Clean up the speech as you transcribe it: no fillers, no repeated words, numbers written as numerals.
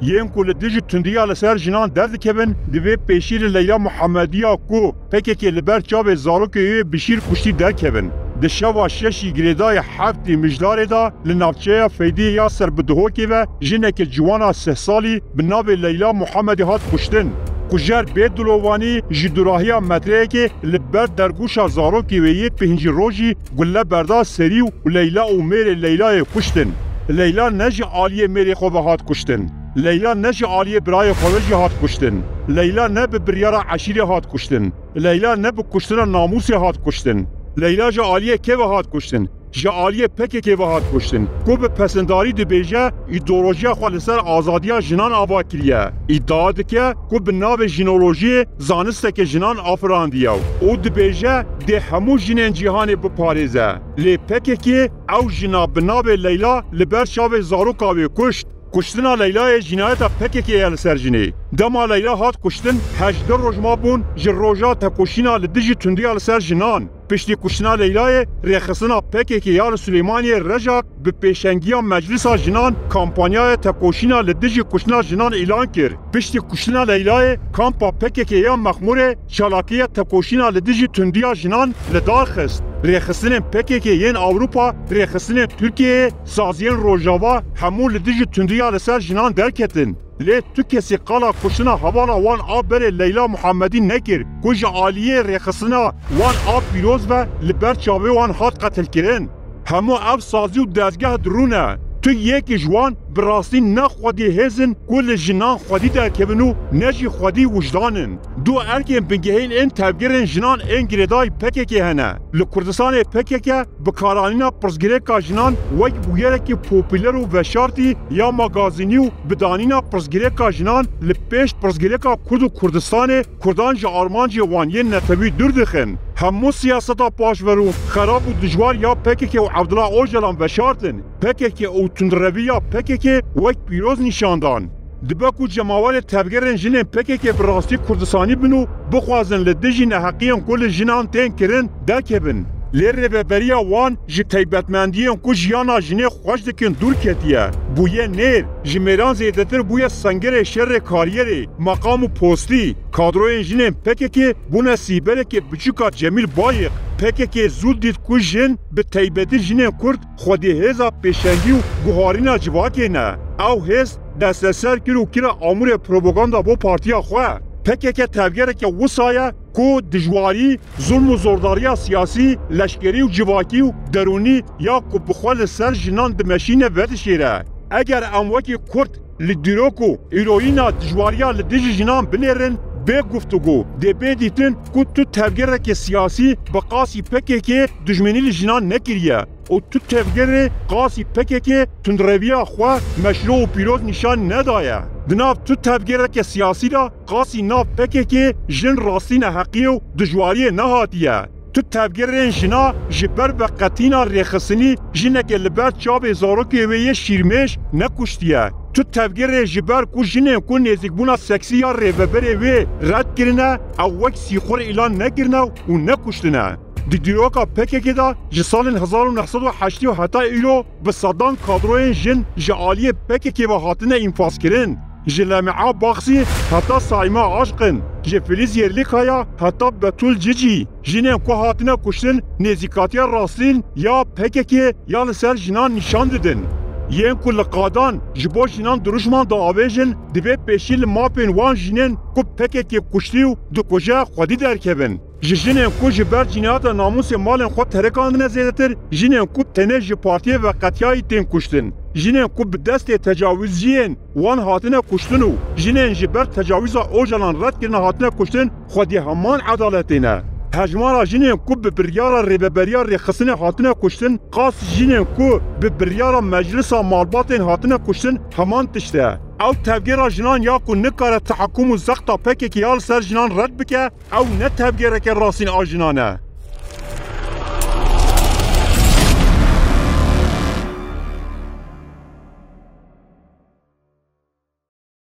یین کل دیج تندیا لسر جنان درد کبن دوی پیشیر لیلا محمدیا کو پکه که لبر چاو زاروکه بشیر کشتی در کبن د شوا ششی گریدای هفتی مجدار دا لنافچه فیدی یا سر بدهوکی و جنک جوانا 3 سالی بناو لیلا محمدی هات کشتن کجر بید دلوانی جدراهی متره که لبر درگوش زاروکی و یک پهنجی روژی گله بردا سری و لیلا و میر لیلا کشتن لیلا نج عالیه میری خواه هات کشتن لیلا نج عالیه برای خارجی هات کشتن لیلا نه به بریارا عشیری هات کشتن لیلا نه به کشتن ناموسی هات کشتن لیلا جا عالیه که هات کشتن جا عالیه پکه که هات کشتن کو به پسنداری دی بیجه ایدئولوژی خو لسر آزادیا جنان آوا کریه ادعا دکه کو به ناو ژنولوژی زانسته که جنان آفراندیه او دی بیجه دی همو جنین جهان بپاريزه لی پکه که او جنا به ناو لیلا لبر شاو زاروکاوی کشت کشتنا لیلا جنایت پکه که لسر جنی دما لیلا هات کشتن 18 روز ما بون جروجا تکوشینا لدیج تندیا لسر جنان پشتی کشتنا لیلای ریخسنا پکه که یار سلیمانی رجاک به پیشنگیا مجلس جنان کامپانیای تکوشینا لدیج کشتنا جنان اعلان کرد پشتی کشتنا لیلای کامپا پکه که یا مخمور چالاکیه تکوشینا لدیج تندیا جنان لدار خست ریخسن پکه که ین اوروپا ریخسن ترکیه سازین روجاوا همون لدیج تندیا لسر جنان درکتن لی تو کسی قالا کشتنا حوالا وان آب بره لیلا محمدی نکر کج عالیه ریخسنا وان آب پیروز و لبر چاوه وان هات قتل کرن همو او سازی و دزگاه درونه تو یک جوان براستی نخوادی هزن کل جنان خودی در کبنو نجی خودی وجدانن دو ارکین بنگهین این تبگرن جنان این گریدای پکه که هنه لکردستان پکه که بکارانینا پرزگره که جنان وی بویره که پوپیلر و وشارتی یا مگازینی و بدانینا پرزگره که جنان لپیش پرزگره که کرد و کردستان کردان جا آرمان جا وانیه نتوی دردخن همو سیاستا پاشورو خراب و دجوار یا پکه که و عبدالله اوجلان وشارتن پکه که او تندروی یا پکه که وقت پیروز نشاندان دبکو جماوال تبگرن جنین پکه که براستی کردستانی بنو بخوازن لدجی نحقیان کل جنان تین کرن دکبن لیر به بریا وان جی تیبتمندیان کو جیانا جنه خوش دکن دور کتیه بویه نیر جمیران زیدتر بویه سنگر شر کاریری مقام و پوستی کادروین جنین پکه که بونه سیبره که بچوکا جمیل بایق پکه که زود دید کو جن به تیبتی جنین کرد خودی هزا پیشنگی و گوهارینا جواکه نه او هز دست سر کرو کرا آمور پروپاگاندا بو پارتیا خواه پکه که تبگره که وسایه کو دجواری ظلم و زورداری سیاسی لشکری و جواکی و درونی یا کو بخوال سر جنان دمشین ودشیره اگر اموکی کرد لدیروکو ایروینا دجواریا لدیج جنان بلیرن به گفتگو ده بدیتن کو تو تبگره که سیاسی بقاسی پکه که دجمنی لجنان نکریه او تو تبگره قاسی پکه که تندرویا خواه مشروع و پیروز نشان ندایه دناف تو تبگره که سیاسی را قاسی ناف پکه که جن راستین حقی و دجواری نهاتیه تو تبگره جنا جبر به قطینا ریخسنی جنک لبر چاب زاروکی ویه شیرمش نکشتیه تو تبگره جبر کو جنین کو نزیک بونا سکسی یا ریوبره وی رد کرنه او وک سیخور اعلان نکرنه و نکشتنه دیروکا پکه که دا جسال 1980 و حتی ایلو به صدان کادروین جن جعالی پکه که با هاتنه انفاس کرن جلمعا باخسی حتی سایما عاشقن جفلیز یرلیکایا حتی بطول جیجی جنین که هاتنه کشتن نزیکاتی راستین یا پکه که یا لسر جنان نشان ددن ین کل قادان جبو جنان دروشمان دا آویجن دبی پیشیل ماپین وان جنین که پکه که کشتیو دو کجا خودی درکبن جنین کو جبر جنایات ناموس مالن خود ترکاندنه زیدتر جنین کو تنه جی پارتیه و قطیایی تین کشتن جنین کو به دست تجاوزیین وان هاتنه کشتنو جنین جبر تجاوز اوجلان رد کرنه هاتنه کشتن خودی همان عدالتینه هجمارا جنین کو به بریارا ریببریا ریخسنه هاتنه کشتن قاس جنین کو به بریارا مجلسا مالباتین هاتنه کشتن همان تشته او تبگیرا جنان یا کو نکاره تحکم و زغطا پکه که یال سر جنان رد بکه او نه تبگیره که راسین آجنانه